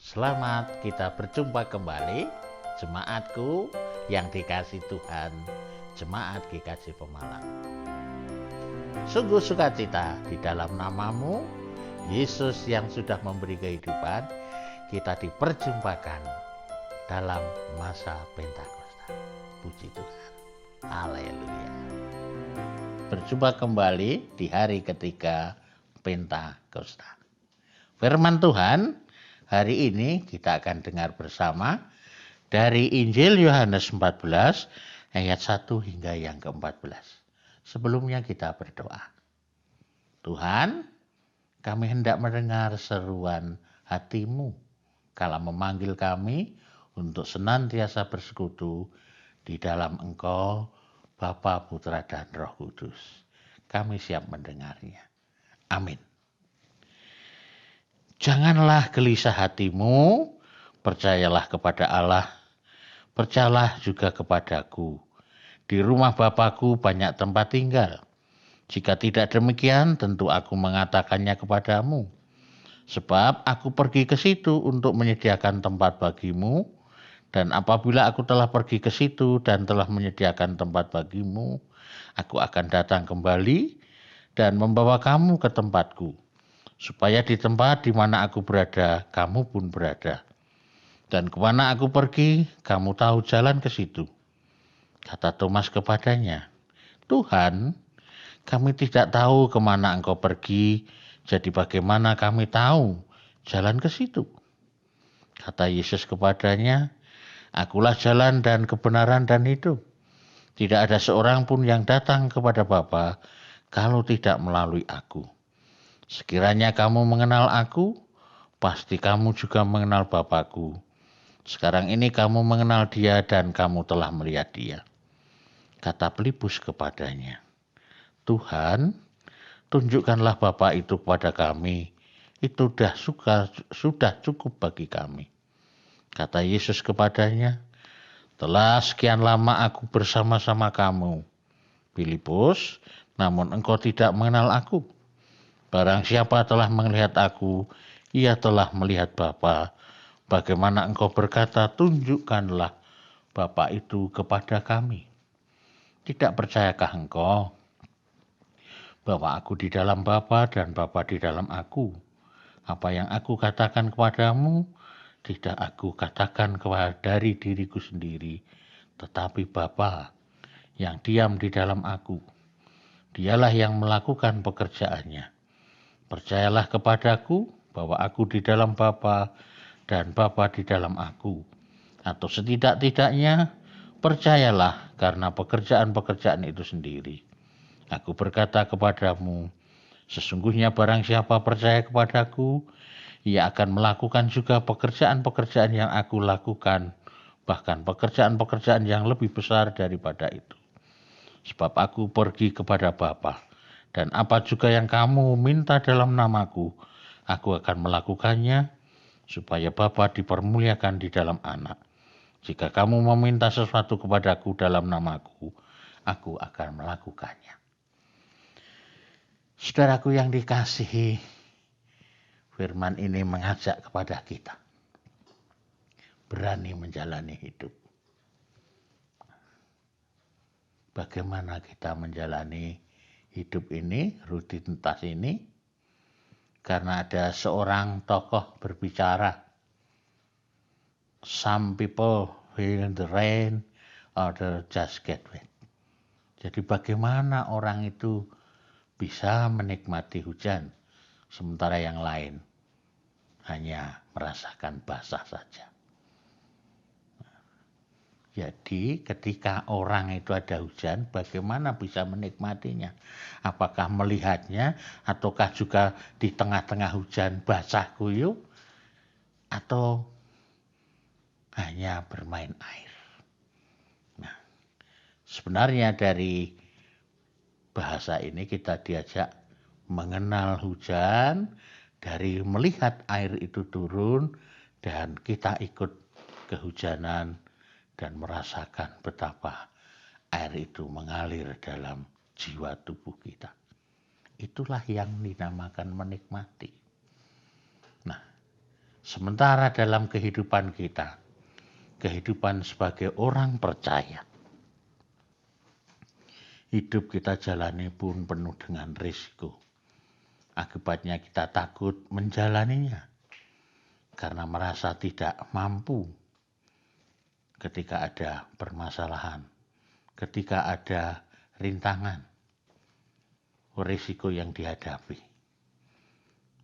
Selamat kita berjumpa kembali, jemaatku yang dikasih Tuhan, jemaat GKJ Pemalang. Sungguh sukacita di dalam namamu, Yesus yang sudah memberi kehidupan, kita diperjumpakan dalam masa Pentakosta. Puji Tuhan. Haleluya. Berjumpa kembali di hari ketiga Pentakosta. Firman Tuhan hari ini kita akan dengar bersama dari Injil Yohanes 14 ayat 1 hingga yang ke-14. Sebelumnya kita berdoa. Tuhan, kami hendak mendengar seruan hati-Mu kala memanggil kami untuk senantiasa bersekutu di dalam Engkau, Bapa, Putra, dan Roh Kudus. Kami siap mendengarnya. Amin. Janganlah gelisah hatimu, percayalah kepada Allah, percayalah juga kepadaku. Di rumah Bapakku banyak tempat tinggal. Jika tidak demikian, tentu aku mengatakannya kepadamu. Sebab aku pergi ke situ untuk menyediakan tempat bagimu, dan apabila aku telah pergi ke situ dan telah menyediakan tempat bagimu, aku akan datang kembali dan membawa kamu ke tempatku, supaya di tempat di mana aku berada, kamu pun berada. Dan kemana aku pergi, kamu tahu jalan ke situ. Kata Thomas kepadanya, Tuhan, kami tidak tahu kemana Engkau pergi, jadi bagaimana kami tahu jalan ke situ? Kata Yesus kepadanya, Akulah jalan dan kebenaran dan hidup. Tidak ada seorang pun yang datang kepada Bapa kalau tidak melalui aku. Sekiranya kamu mengenal aku, pasti kamu juga mengenal Bapakku. Sekarang ini kamu mengenal dia dan kamu telah melihat dia. Kata Filipus kepadanya, Tuhan, tunjukkanlah Bapa itu kepada kami. Itu sudah cukup bagi kami. Kata Yesus kepadanya, telah sekian lama aku bersama-sama kamu, Filipus, namun engkau tidak mengenal aku. Barang siapa telah melihat aku, ia telah melihat Bapa. Bagaimana engkau berkata, tunjukkanlah Bapa itu kepada kami. Tidak percayakah engkau bahwa aku di dalam Bapa dan Bapa di dalam aku? Apa yang aku katakan kepadamu, tidak aku katakan dari diriku sendiri, tetapi Bapa yang diam di dalam aku. Dialah yang melakukan pekerjaannya. Percayalah kepadaku bahwa aku di dalam Bapa dan Bapa di dalam aku. Atau setidak-tidaknya percayalah karena pekerjaan-pekerjaan itu sendiri. Aku berkata kepadamu, sesungguhnya barang siapa percaya kepadaku, ia akan melakukan juga pekerjaan-pekerjaan yang aku lakukan, bahkan pekerjaan-pekerjaan yang lebih besar daripada itu. Sebab aku pergi kepada Bapa, dan apa juga yang kamu minta dalam namaku, aku akan melakukannya, supaya Bapa dipermuliakan di dalam Anak. Jika kamu meminta sesuatu kepadaku dalam namaku, aku akan melakukannya. Saudaraku yang dikasihi, firman ini mengajak kepada kita berani menjalani hidup. Bagaimana kita menjalani hidup ini, rutinitas ini? Karena ada seorang tokoh berbicara, some people feel the rain, others just get wet. Jadi bagaimana orang itu bisa menikmati hujan, sementara yang lain hanya merasakan basah saja. Jadi ketika orang itu ada hujan, bagaimana bisa menikmatinya? Apakah melihatnya, ataukah juga di tengah-tengah hujan basah kuyup, atau hanya bermain air? Nah, sebenarnya dari bahasa ini kita diajak mengenal hujan, dari melihat air itu turun, dan kita ikut kehujanan, dan merasakan betapa air itu mengalir dalam jiwa tubuh kita. Itulah yang dinamakan menikmati. Nah, Sementara dalam kehidupan kita, kehidupan sebagai orang percaya, hidup kita jalani pun penuh dengan risiko. Akibatnya kita takut menjalaninya karena merasa tidak mampu ketika ada permasalahan, ketika ada rintangan, risiko yang dihadapi.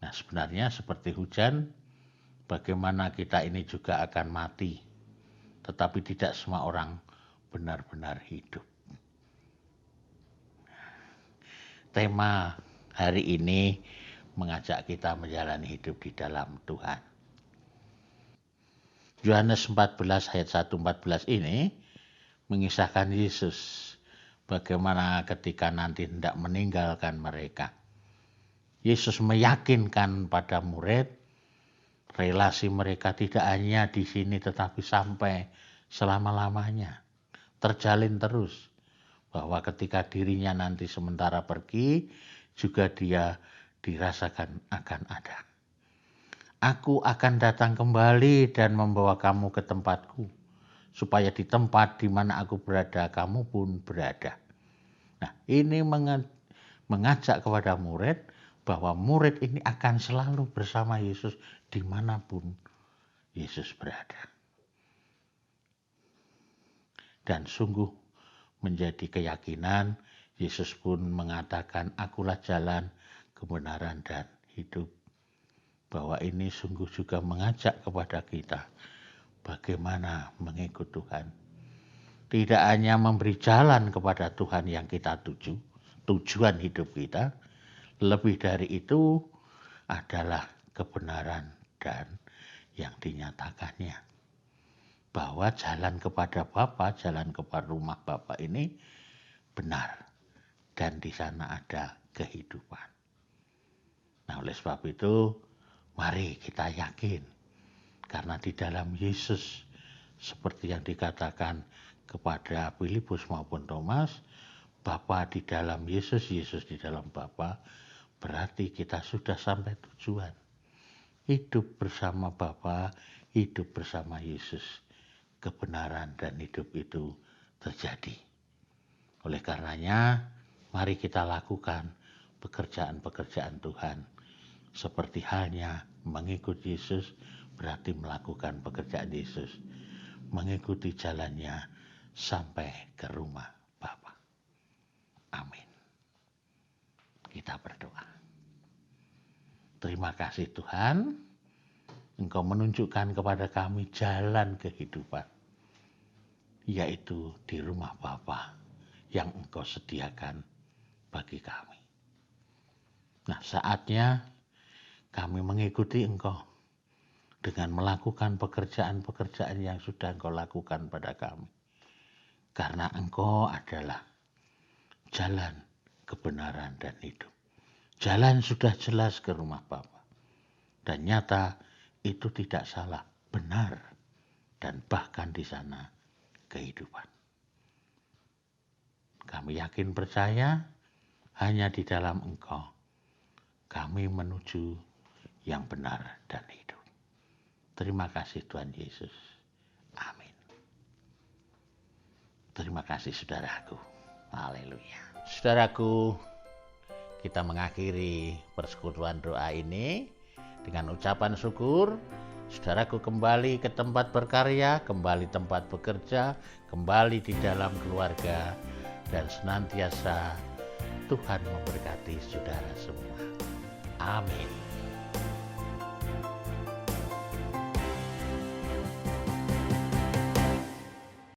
Nah, sebenarnya seperti hujan, bagaimana kita ini juga akan mati, tetapi tidak semua orang benar-benar hidup. Tema hari ini mengajak kita menjalani hidup di dalam Tuhan. Yohanes 14 ayat 1-14 ini mengisahkan Yesus bagaimana ketika nanti hendak meninggalkan mereka. Yesus meyakinkan pada murid, relasi mereka tidak hanya di sini tetapi sampai selama-lamanya. Terjalin terus bahwa ketika dirinya nanti sementara pergi, juga dia dirasakan akan ada. Aku akan datang kembali dan membawa kamu ke tempatku, supaya di tempat di mana aku berada, kamu pun berada. Nah, ini mengajak kepada murid bahwa murid ini akan selalu bersama Yesus dimanapun Yesus berada. Dan sungguh menjadi keyakinan, Yesus pun mengatakan, akulah jalan, kebenaran, dan hidup. Bahwa ini sungguh juga mengajak kepada kita bagaimana mengikut Tuhan. Tidak hanya memberi jalan kepada Tuhan yang kita tuju, tujuan hidup kita, lebih dari itu adalah kebenaran dan yang dinyatakannya. Bahwa jalan kepada Bapa, jalan kepada rumah Bapa ini benar. Dan di sana ada kehidupan. Nah, oleh sebab itu, mari kita yakin. Karena di dalam Yesus, seperti yang dikatakan kepada Filipus maupun Thomas, Bapa di dalam Yesus, Yesus di dalam Bapa, berarti kita sudah sampai tujuan. Hidup bersama Bapa, hidup bersama Yesus. Kebenaran dan hidup itu terjadi. Oleh karenanya, mari kita lakukan pekerjaan-pekerjaan Tuhan. Seperti halnya mengikut Yesus berarti melakukan pekerjaan Yesus. Mengikuti jalannya sampai ke rumah Bapa. Amin. Kita berdoa. Terima kasih Tuhan, Engkau menunjukkan kepada kami jalan kehidupan, yaitu di rumah Bapa yang Engkau sediakan bagi kami. Nah, saatnya kami mengikuti Engkau dengan melakukan pekerjaan-pekerjaan yang sudah Engkau lakukan pada kami. Karena Engkau adalah jalan, kebenaran, dan hidup. Jalan sudah jelas ke rumah Bapa. Dan nyata itu tidak salah, benar. Dan bahkan di sana kehidupan. Kami yakin percaya hanya di dalam Engkau kami menuju yang benar dan hidup. Terima kasih Tuhan Yesus. Amin. Terima kasih saudaraku. Haleluya. Saudaraku, kita mengakhiri persekutuan doa ini dengan ucapan syukur. Saudaraku kembali ke tempat berkarya, kembali tempat bekerja, kembali di dalam keluarga, dan senantiasa Tuhan memberkati saudara semua. Amin.